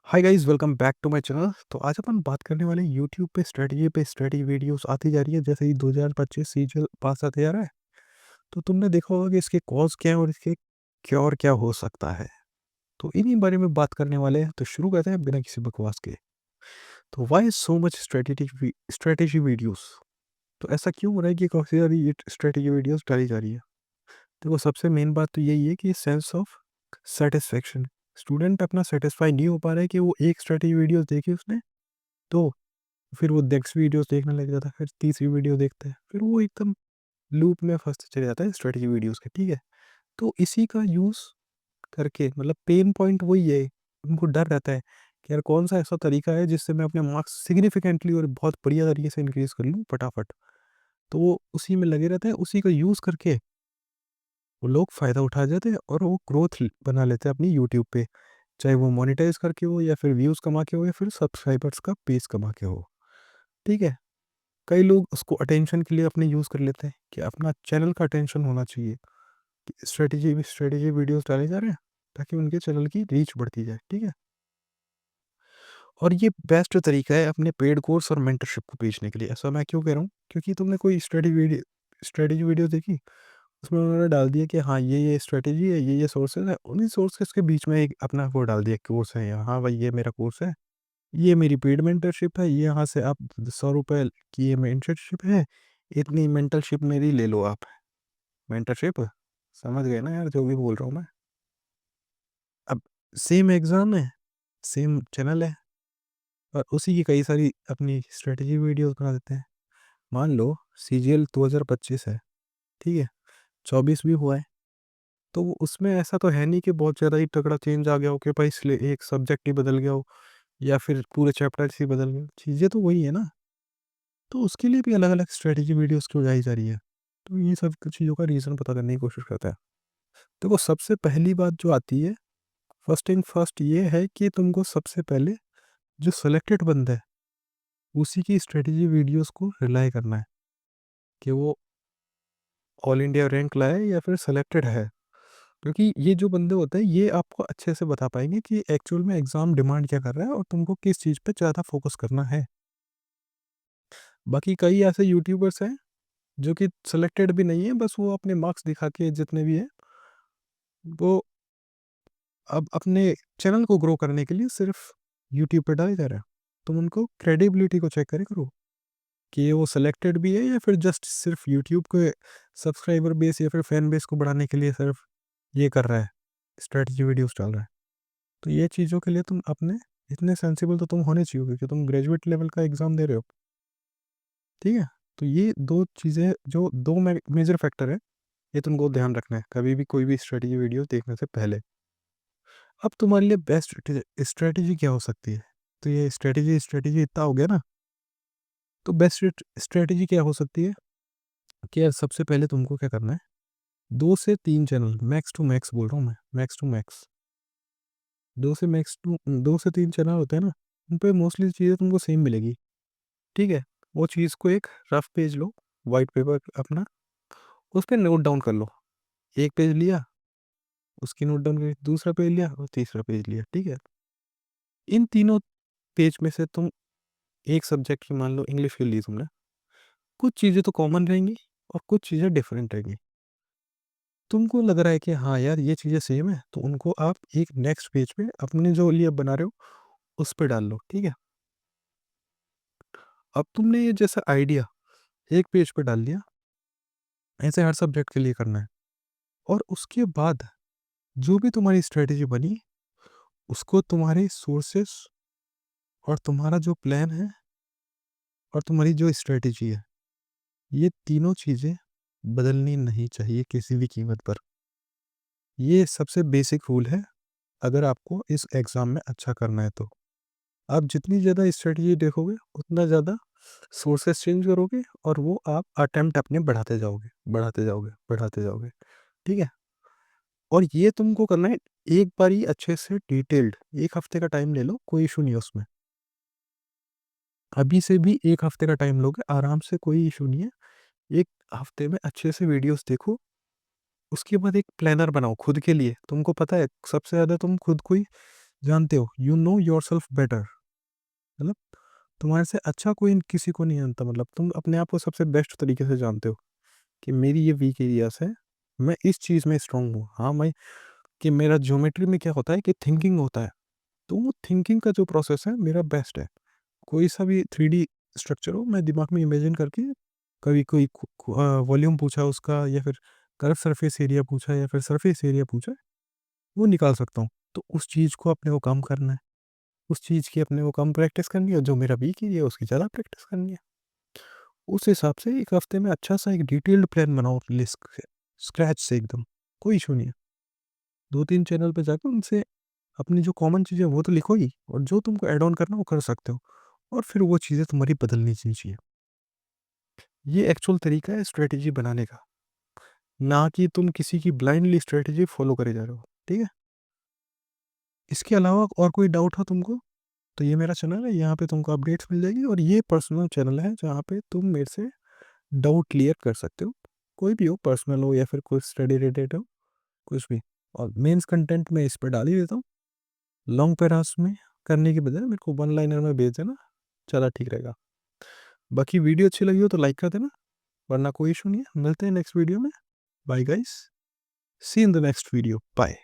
Hi guys, welcome back to my channel. तो आज अपन बात करने वाले यूट्यूब पे स्ट्रेटजी वीडियोस आती जा रही है। जैसे ही 2025 सीजन पास आते जा रहा है, तो तुमने देखा होगा कि इसके कॉज क्या है और इसके क्योर क्या हो सकता है। तो इन्हीं बारे में बात करने वाले हैं। तो शुरू करते हैं बिना किसी बकवास के। तो why so much strategy videos. तो ऐसा क्यों हो रहा है कि काफ़ी सारी ये स्ट्रेटेजी वीडियोस डाली जा रही है। देखो, सबसे मेन बात तो यही है कि सेंस ऑफ सेटिस्फेक्शन। स्टूडेंट अपना सेटिस्फाई नहीं हो पा रहा है कि वो एक स्ट्रेटेजी वीडियोस देखी उसने, तो फिर वो नेक्स्ट वीडियोस देखने लग जाता है, फिर तीसरी वीडियो देखता है, फिर वो एकदम लूप में फंसते चले जाता है स्ट्रेटजी वीडियोस के। ठीक है, तो इसी का यूज़ करके मतलब पेन पॉइंट वही है। उनको डर रहता है कि यार कौन सा ऐसा तरीका है जिससे मैं अपने मार्क्स सिग्निफिकेंटली और बहुत बढ़िया तरीके से इंक्रीज कर लूँ फटाफट। तो वो उसी में लगे रहते हैं, उसी का यूज़ करके वो लोग फ़ायदा उठा जाते हैं और वो ग्रोथ बना लेते हैं अपनी यूट्यूब पे। चाहे वो मोनिटाइज करके हो या फिर व्यूज़ कमा के हो या फिर सब्सक्राइबर्स का पेज कमा के हो। ठीक है, कई लोग उसको अटेंशन के लिए अपने यूज़ कर लेते हैं कि अपना चैनल का अटेंशन होना चाहिए, कि स्ट्रेटेजी वीडियोस डाले जा रहे हैं ताकि उनके चैनल की रीच बढ़ती जाए। ठीक है, और ये बेस्ट तरीका है अपने पेड कोर्स और मेंटरशिप को बेचने के लिए। ऐसा मैं क्यों कह रहा हूँ, क्योंकि तुमने कोई स्ट्रेटेजी वीडियो देखी, उसमें उन्होंने डाल दिया कि हाँ ये स्ट्रेटेजी है, ये सोर्सेज है। उन्हीं सोर्सेज के बीच में एक अपना वो डाल दिया कोर्स है, यहाँ हाँ भाई ये मेरा कोर्स है, ये मेरी पेड मेंटरशिप है, ये यहाँ से आप 100 रुपये की ये मेंटरशिप है, इतनी मेंटरशिप मेरी ले लो आप। मेंटरशिप समझ गए ना यार जो भी बोल रहा हूँ मैं। अब सेम एग्ज़ाम है, सेम चैनल है, और उसी की कई सारी अपनी स्ट्रेटजी वीडियोस बना देते हैं। मान लो सीजीएल 2025 है, ठीक है, 24 भी हुआ है, तो वो उसमें ऐसा तो है नहीं कि बहुत ज़्यादा ही तगड़ा चेंज आ गया हो कि भाई इसलिए एक सब्जेक्ट ही बदल गया हो या फिर पूरे चैप्टर्स ही बदल गए। चीज़ें तो वही है ना, तो उसके लिए भी अलग अलग स्ट्रेटजी वीडियोस क्यों लाई जा रही है। तो ये सब कुछ चीज़ों का रीज़न पता करने की कोशिश करता है। देखो, सबसे पहली बात जो आती है, फर्स्ट इन फर्स्ट ये है कि तुमको सबसे पहले जो सेलेक्टेड बंदा है उसी की स्ट्रेटजी वीडियोस को रिलाई करना है कि वो ऑल इंडिया रैंक लाए या फिर सेलेक्टेड है। क्योंकि ये जो बंदे होते हैं ये आपको अच्छे से बता पाएंगे कि एक्चुअल में एग्ज़ाम डिमांड क्या कर रहा है और तुमको किस चीज़ पे ज़्यादा फोकस करना है। बाकी कई ऐसे यूट्यूबर्स हैं जो कि सेलेक्टेड भी नहीं है, बस वो अपने मार्क्स दिखा के जितने भी हैं वो अब अपने चैनल को ग्रो करने के लिए सिर्फ यूट्यूब पे डाले जा रहे हैं। तुम उनको क्रेडिबिलिटी को चेक करे करो कि वो सिलेक्टेड भी है या फिर जस्ट सिर्फ यूट्यूब के सब्सक्राइबर बेस या फिर फैन बेस को बढ़ाने के लिए सिर्फ ये कर रहा है, स्ट्रेटजी वीडियोस डाल रहा है। तो ये चीज़ों के लिए तुम अपने इतने सेंसिबल तो तुम होने चाहिए क्योंकि तुम ग्रेजुएट लेवल का एग्ज़ाम दे रहे हो। ठीक है, तो ये दो चीज़ें जो दो मेजर फैक्टर है, ये तुमको ध्यान रखना है कभी भी कोई भी स्ट्रेटजी वीडियो देखने से पहले। अब तुम्हारे लिए बेस्ट स्ट्रेटजी क्या हो सकती है? तो ये स्ट्रेटजी इतना हो गया ना, तो बेस्ट स्ट्रेटजी क्या हो सकती है कि यार सबसे पहले तुमको क्या करना है, 2 से 3 चैनल मैक्स टू मैक्स बोल रहा हूँ मैं, मैक्स टू मैक्स 2 से 3 चैनल होते हैं ना, उन पे मोस्टली चीज़ें तुमको सेम मिलेगी। ठीक है? वो चीज़ को एक रफ पेज लो, व्हाइट पेपर अपना, उस पे नोट डाउन कर लो। एक पेज लिया, उसकी नोट डाउन करी, दूसरा पेज लिया और तीसरा पेज लिया। ठीक है? इन तीनों पेज में से तुम एक सब्जेक्ट की मान लो इंग्लिश की ली तुमने, कुछ चीज़ें तो कॉमन रहेंगी और कुछ चीज़ें डिफरेंट रहेंगी। तुमको लग रहा है कि हाँ यार ये चीज़ें सेम है, तो उनको आप एक नेक्स्ट पेज पे अपने जो लिए बना रहे हो उस पे डाल लो। ठीक है, अब तुमने ये जैसा आइडिया एक पेज पे डाल दिया, ऐसे हर सब्जेक्ट के लिए करना है। और उसके बाद जो भी तुम्हारी स्ट्रेटेजी बनी, उसको तुम्हारे सोर्सेस और तुम्हारा जो प्लान है और तुम्हारी जो स्ट्रेटेजी है, ये तीनों चीज़ें बदलनी नहीं चाहिए किसी भी कीमत पर। ये सबसे बेसिक रूल है अगर आपको इस एग्ज़ाम में अच्छा करना है तो। आप जितनी ज़्यादा स्ट्रेटजी देखोगे उतना ज़्यादा सोर्सेस चेंज करोगे और वो आप अटेम्प्ट अपने बढ़ाते जाओगे, बढ़ाते जाओगे, बढ़ाते जाओगे। ठीक है? और ये तुमको करना है एक बार ही अच्छे से डिटेल्ड, 1 हफ्ते का टाइम ले लो, कोई इश्यू नहीं है उसमें। अभी से भी 1 हफ्ते का टाइम लोगे आराम से, कोई इश्यू नहीं है। 1 हफ्ते में अच्छे से वीडियोज़ देखो, उसके बाद एक प्लानर बनाओ खुद के लिए। तुमको पता है सबसे ज़्यादा तुम खुद को ही जानते हो, यू नो योरसेल्फ बेटर, मतलब तुम्हारे से अच्छा कोई किसी को नहीं जानता, मतलब तुम अपने आप को सबसे बेस्ट तरीके से जानते हो कि मेरी ये वीक एरियाज़ है, मैं इस चीज़ में स्ट्रांग हूँ। हाँ, मैं कि मेरा ज्योमेट्री में क्या होता है कि थिंकिंग होता है, तो वो थिंकिंग का जो प्रोसेस है मेरा बेस्ट है। कोई सा भी 3D स्ट्रक्चर हो, मैं दिमाग में इमेजिन करके कभी कोई वॉल्यूम पूछा उसका, या फिर कर्व सरफेस एरिया पूछा, या फिर सरफेस एरिया पूछा, वो निकाल सकता हूँ। तो उस चीज़ को अपने को कम करना है, उस चीज़ की अपने को कम प्रैक्टिस करनी है, जो मेरा वीक एरिया है उसकी ज़्यादा प्रैक्टिस करनी है। उस हिसाब से 1 हफ्ते में अच्छा सा एक डिटेल्ड प्लान बनाओ लिस्ट से, स्क्रैच से एकदम, कोई इश्यू नहीं है। 2-3 चैनल पे जाकर उनसे अपनी जो कॉमन चीज़ें वो तो लिखो ही, और जो तुमको ऐड ऑन करना वो कर सकते हो, और फिर वो चीज़ें तुम्हारी बदलनी चाहिए। ये एक्चुअल तरीका है स्ट्रैटेजी बनाने का, ना कि तुम किसी की ब्लाइंडली स्ट्रैटेजी फॉलो करे जा रहे हो, ठीक है? इसके अलावा और कोई डाउट हो तुमको, तो ये मेरा चैनल है, यहाँ पे तुमको अपडेट्स मिल जाएगी, और ये पर्सनल चैनल है जहाँ पे तुम मेरे से डाउट क्लियर कर सकते हो, कोई भी हो, पर्सनल हो या फिर कोई स्टडी रिलेटेड हो, कुछ भी। और मेंस कंटेंट मैं इस पर डाल ही देता हूँ, लॉन्ग पैरास में करने के बजाय मेरे को वन लाइनर में भेज देना, ज़्यादा ठीक रहेगा। बाकी वीडियो अच्छी लगी हो तो लाइक कर देना, वरना कोई इशू नहीं है। मिलते हैं नेक्स्ट वीडियो में। Bye guys, see in the next video, bye.